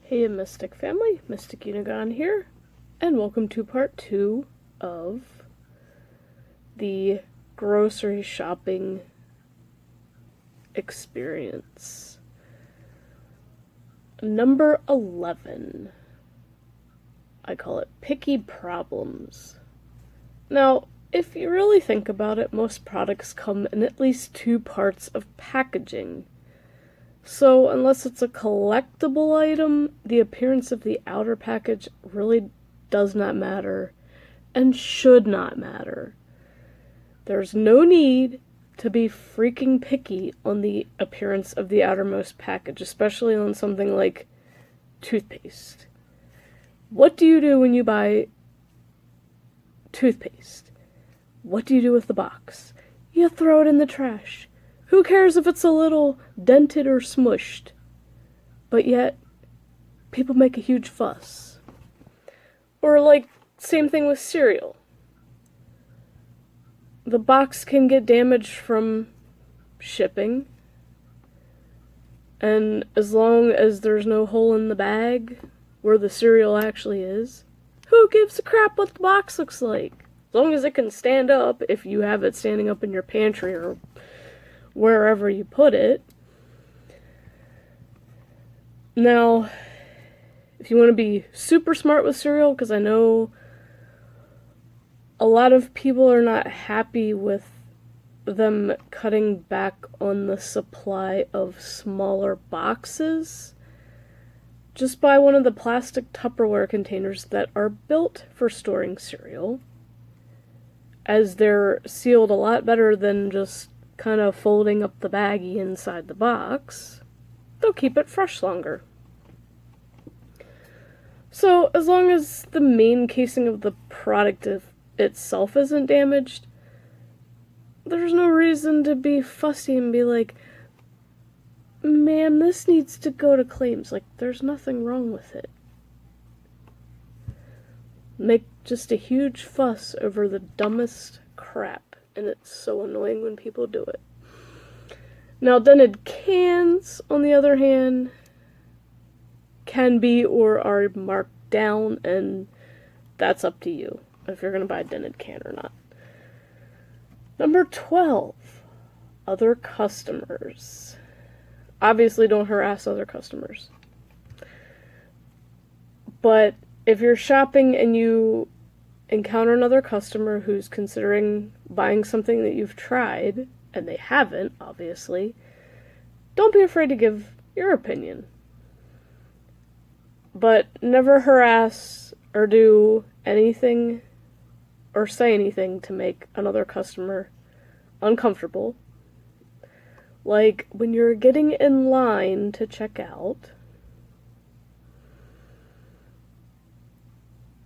Hey Mystic family, Mystic Unigon here, and welcome to part 2 of the grocery shopping experience. Number 11. I call it Picky Problems. Now, if you really think about it, most products come in at least 2 parts of packaging. So, unless it's a collectible item, the appearance of the outer package really does not matter and should not matter. There's no need to be freaking picky on the appearance of the outermost package, especially on something like toothpaste. What do you do when you buy toothpaste? What do you do with the box? You throw it in the trash. Who cares if it's a little dented or smushed? But yet, people make a huge fuss. Or like, same thing with cereal. The box can get damaged from shipping. And as long as there's no hole in the bag where the cereal actually is, who gives a crap what the box looks like? As long as it can stand up, if you have it standing up in your pantry or wherever you put it. Now, if you want to be super smart with cereal, because I know a lot of people are not happy with them cutting back on the supply of smaller boxes, just buy one of the plastic Tupperware containers that are built for storing cereal, as they're sealed a lot better than just kind of folding up the baggie inside the box. They'll keep it fresh longer. So, as long as the main casing of the product itself isn't damaged, there's no reason to be fussy and be like, man, this needs to go to claims. Like, there's nothing wrong with it. Make just a huge fuss over the dumbest crap, and it's so annoying when people do it. Now, dented cans, on the other hand, can be or are marked down, and that's up to you if you're going to buy a dented can or not. Number 12, other customers. Obviously, don't harass other customers. But if you're shopping and you encounter another customer who's considering buying something that you've tried, and they haven't, obviously, don't be afraid to give your opinion. But never harass or do anything or say anything to make another customer uncomfortable. Like when you're getting in line to check out,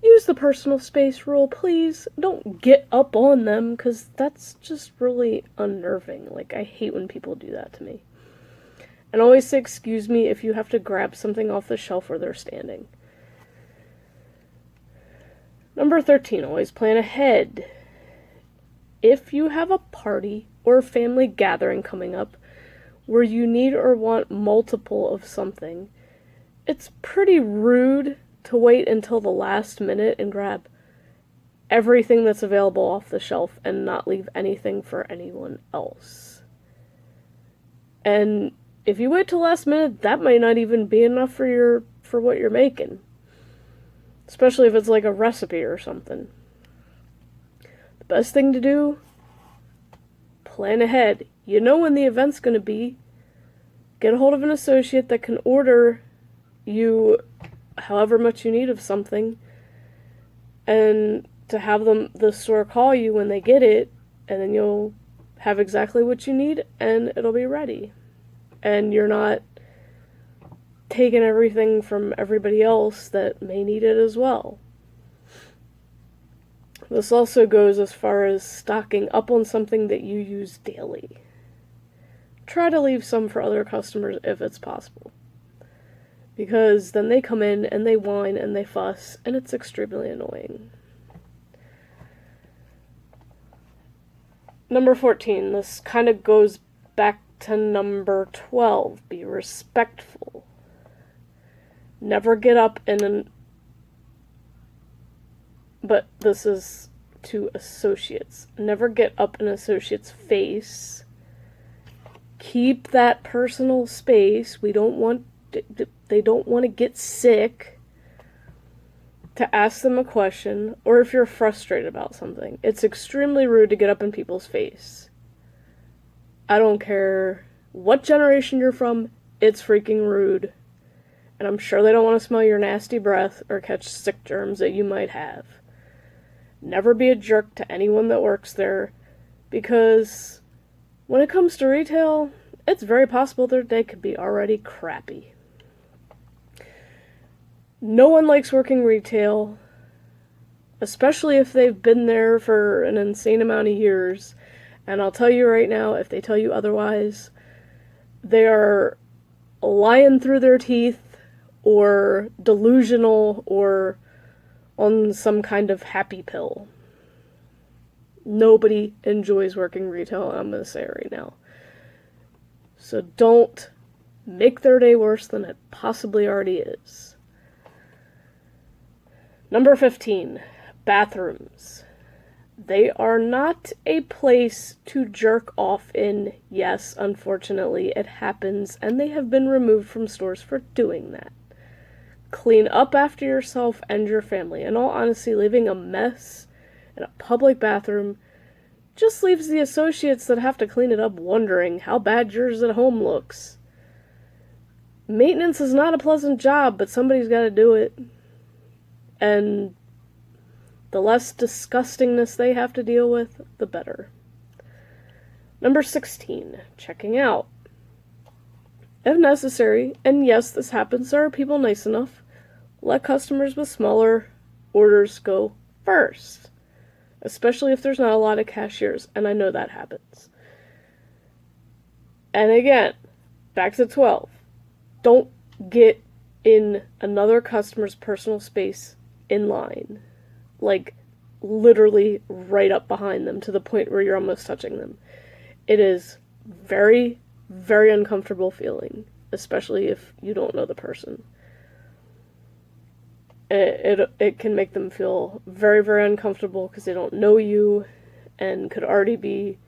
use the personal space rule, please. Don't get up on them, because that's just really unnerving. Like, I hate when people do that to me. And always say excuse me if you have to grab something off the shelf where they're standing. Number 13, always plan ahead. If you have a party or family gathering coming up where you need or want multiple of something, it's pretty rude to wait until the last minute and grab everything that's available off the shelf and not leave anything for anyone else. And if you wait till last minute, that might not even be enough for what you're making. Especially if it's like a recipe or something. The best thing to do, plan ahead. You know when the event's going to be. Get a hold of an associate that can order you however much you need of something, and to have the store call you when they get it, and then you'll have exactly what you need and it'll be ready. And you're not taking everything from everybody else that may need it as well. This also goes as far as stocking up on something that you use daily. Try to leave some for other customers if it's possible. Because then they come in and they whine and they fuss, and it's extremely annoying. Number 14, this kind of goes back to number 12. Be respectful. Never get up in an... But this is to associates. Never get up in an associate's face. Keep that personal space. They don't want to get sick. To ask them a question, or if you're frustrated about something. It's extremely rude to get up in people's face. I don't care what generation you're from, it's freaking rude. And I'm sure they don't want to smell your nasty breath or catch sick germs that you might have. Never be a jerk to anyone that works there, because when it comes to retail, it's very possible their day could be already crappy. No one likes working retail, especially if they've been there for an insane amount of years. And I'll tell you right now, if they tell you otherwise, they are lying through their teeth, or delusional, or on some kind of happy pill. Nobody enjoys working retail, I'm going to say it right now. So don't make their day worse than it possibly already is. Number 15, bathrooms. They are not a place to jerk off in. Yes, unfortunately, it happens, and they have been removed from stores for doing that. Clean up after yourself and your family. In all honesty, leaving a mess in a public bathroom just leaves the associates that have to clean it up wondering how bad yours at home looks. Maintenance is not a pleasant job, but somebody's got to do it. And the less disgustingness they have to deal with, the better. Number 16, checking out. If necessary, and yes, this happens, there are people nice enough, let customers with smaller orders go first. Especially if there's not a lot of cashiers, and I know that happens. And again, back to 12. Don't get in another customer's personal space in line. Like, literally right up behind them to the point where you're almost touching them. It is very, very uncomfortable feeling, especially if you don't know the person. It can make them feel very, very uncomfortable because they don't know you and could already be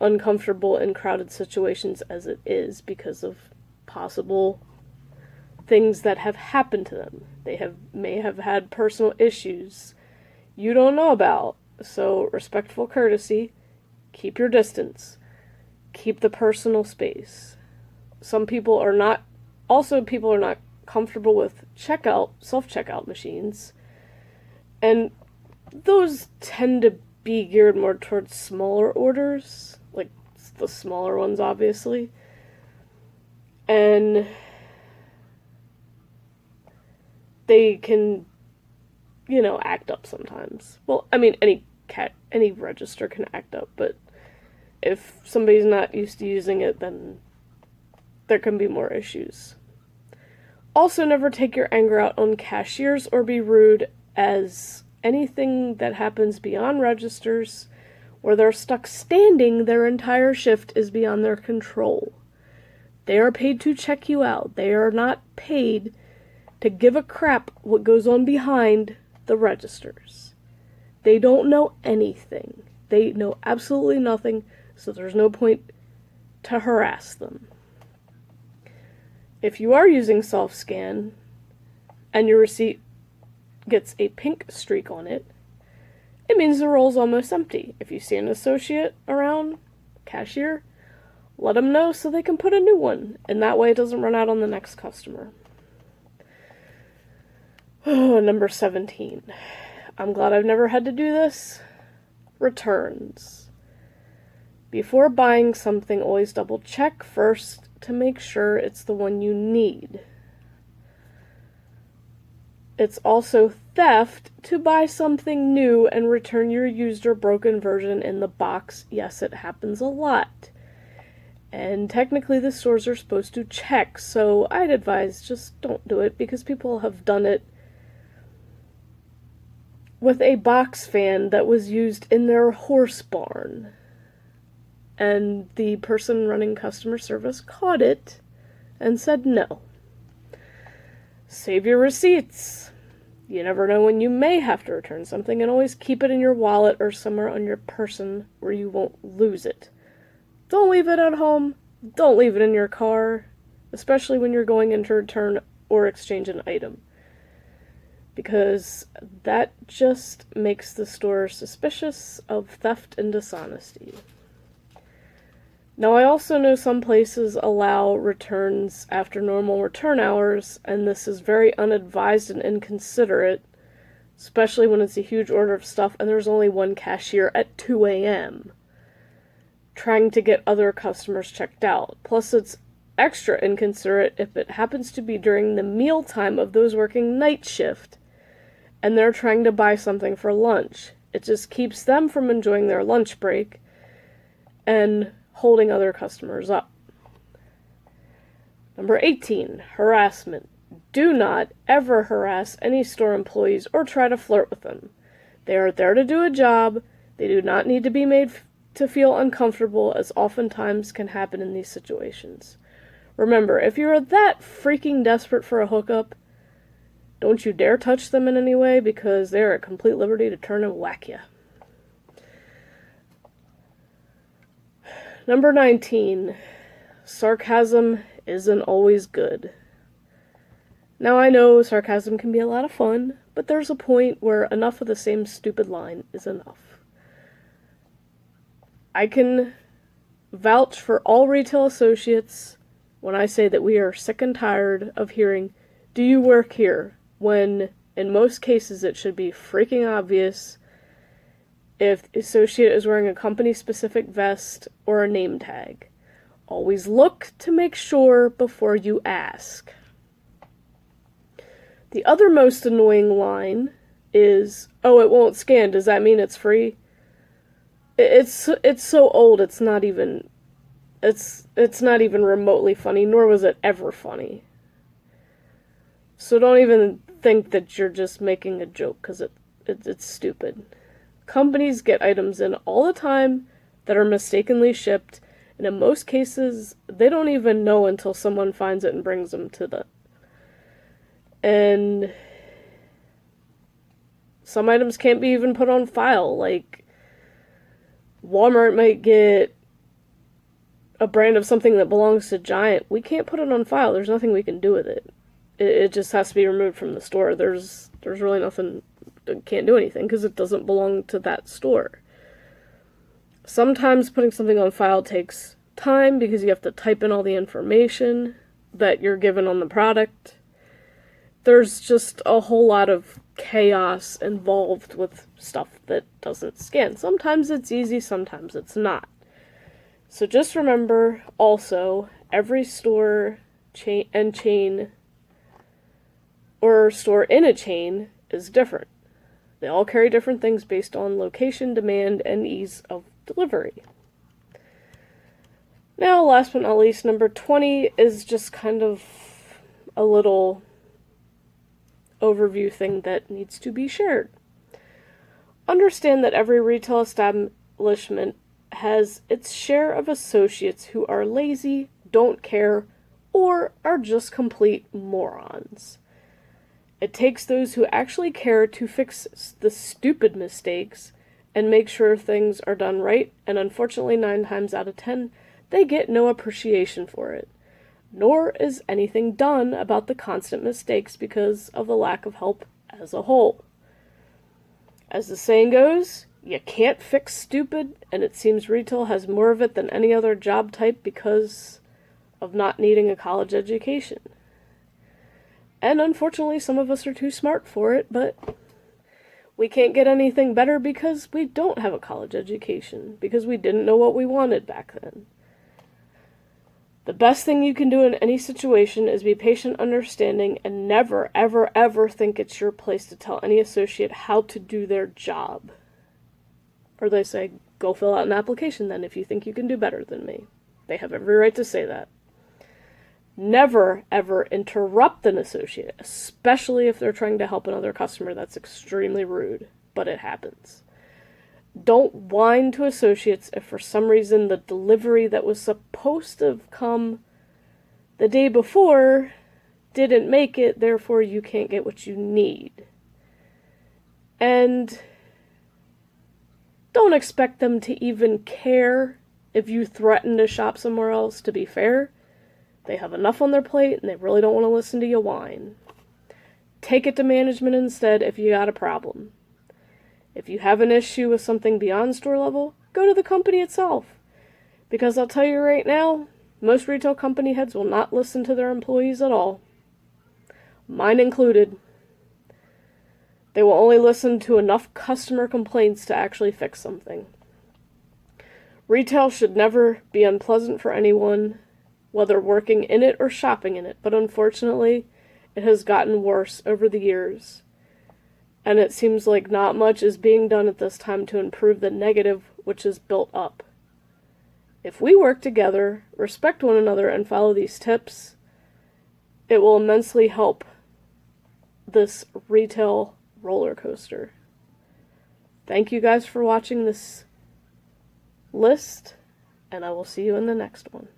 uncomfortable in crowded situations as it is because of possible things that have happened to them. They may have had personal issues you don't know about. So, respectful courtesy, keep your distance. Keep the personal space. People are not comfortable with self-checkout machines. And those tend to be geared more towards smaller orders, like the smaller ones, obviously. And they can, act up sometimes. Well, I mean, any register can act up, but if somebody's not used to using it, then there can be more issues. Also, never take your anger out on cashiers or be rude, as anything that happens beyond registers, where they're stuck standing their entire shift, is beyond their control. They are paid to check you out. They are not paid to give a crap what goes on behind the registers. They don't know anything. They know absolutely nothing, so there's no point to harass them. If you are using self-scan and your receipt gets a pink streak on it, it means the roll's almost empty. If you see an associate around, cashier, let them know so they can put a new one, and that way it doesn't run out on the next customer. Number 17. I'm glad I've never had to do this. Returns. Before buying something, always double check first to make sure it's the one you need. It's also theft to buy something new and return your used or broken version in the box. Yes, it happens a lot. And technically the stores are supposed to check, so I'd advise just don't do it, because people have done it with a box fan that was used in their horse barn. And the person running customer service caught it and said no. Save your receipts. You never know when you may have to return something, and always keep it in your wallet or somewhere on your person where you won't lose it. Don't leave it at home. Don't leave it in your car, especially when you're going in to return or exchange an item, because that just makes the store suspicious of theft and dishonesty. Now, I also know some places allow returns after normal return hours, and this is very unadvised and inconsiderate, especially when it's a huge order of stuff and there's only one cashier at 2 a.m. trying to get other customers checked out. Plus, it's extra inconsiderate if it happens to be during the meal time of those working night shift and they're trying to buy something for lunch. It just keeps them from enjoying their lunch break and holding other customers up. Number 18, harassment. Do not ever harass any store employees or try to flirt with them. They are there to do a job. They do not need to be made to feel uncomfortable, as oftentimes can happen in these situations. Remember, if you're that freaking desperate for a hookup, don't you dare touch them in any way, because they're at complete liberty to turn and whack you. Number 19, sarcasm isn't always good. Now, I know sarcasm can be a lot of fun, but there's a point where enough of the same stupid line is enough. I can vouch for all retail associates when I say that we are sick and tired of hearing, "Do you work here?" when in most cases it should be freaking obvious if the associate is wearing a company-specific vest or a name tag. Always look to make sure before you ask. The other most annoying line is, "Oh, it won't scan. Does that mean it's free?" It's so old. It's not even remotely funny, nor was it ever funny. So don't even think that you're just making a joke, because it's stupid. Companies get items in all the time that are mistakenly shipped, and in most cases, they don't even know until someone finds it and brings them to them. And some items can't be even put on file. Like, Walmart might get a brand of something that belongs to Giant. We can't put it on file. There's nothing we can do with it. It just has to be removed from the store. There's really nothing. Can't do anything because it doesn't belong to that store. Sometimes putting something on file takes time because you have to type in all the information that you're given on the product. There's just a whole lot of chaos involved with stuff that doesn't scan. Sometimes it's easy, sometimes it's not. So just remember also, every store chain or store in a chain is different. They all carry different things based on location, demand, and ease of delivery. Now, last but not least, number 20 is just kind of a little overview thing that needs to be shared. Understand that every retail establishment has its share of associates who are lazy, don't care, or are just complete morons. It takes those who actually care to fix the stupid mistakes and make sure things are done right, and unfortunately 9 times out of 10, they get no appreciation for it. Nor is anything done about the constant mistakes because of the lack of help as a whole. As the saying goes, you can't fix stupid, and it seems retail has more of it than any other job type because of not needing a college education. And unfortunately, some of us are too smart for it, but we can't get anything better because we don't have a college education, because we didn't know what we wanted back then. The best thing you can do in any situation is be patient, understanding, and never, ever, ever think it's your place to tell any associate how to do their job. Or they say, go fill out an application then if you think you can do better than me. They have every right to say that. Never, ever interrupt an associate, especially if they're trying to help another customer. That's extremely rude, but it happens. Don't whine to associates if for some reason the delivery that was supposed to have come the day before didn't make it, therefore you can't get what you need. And don't expect them to even care if you threaten to shop somewhere else, to be fair. They have enough on their plate and they really don't want to listen to you whine. Take it to management instead if you got a problem. If you have an issue with something beyond store level, go to the company itself. Because I'll tell you right now, most retail company heads will not listen to their employees at all. Mine included. They will only listen to enough customer complaints to actually fix something. Retail should never be unpleasant for anyone, whether working in it or shopping in it, but unfortunately, it has gotten worse over the years. And it seems like not much is being done at this time to improve the negative which is built up. If we work together, respect one another, and follow these tips, it will immensely help this retail roller coaster. Thank you guys for watching this list, and I will see you in the next one.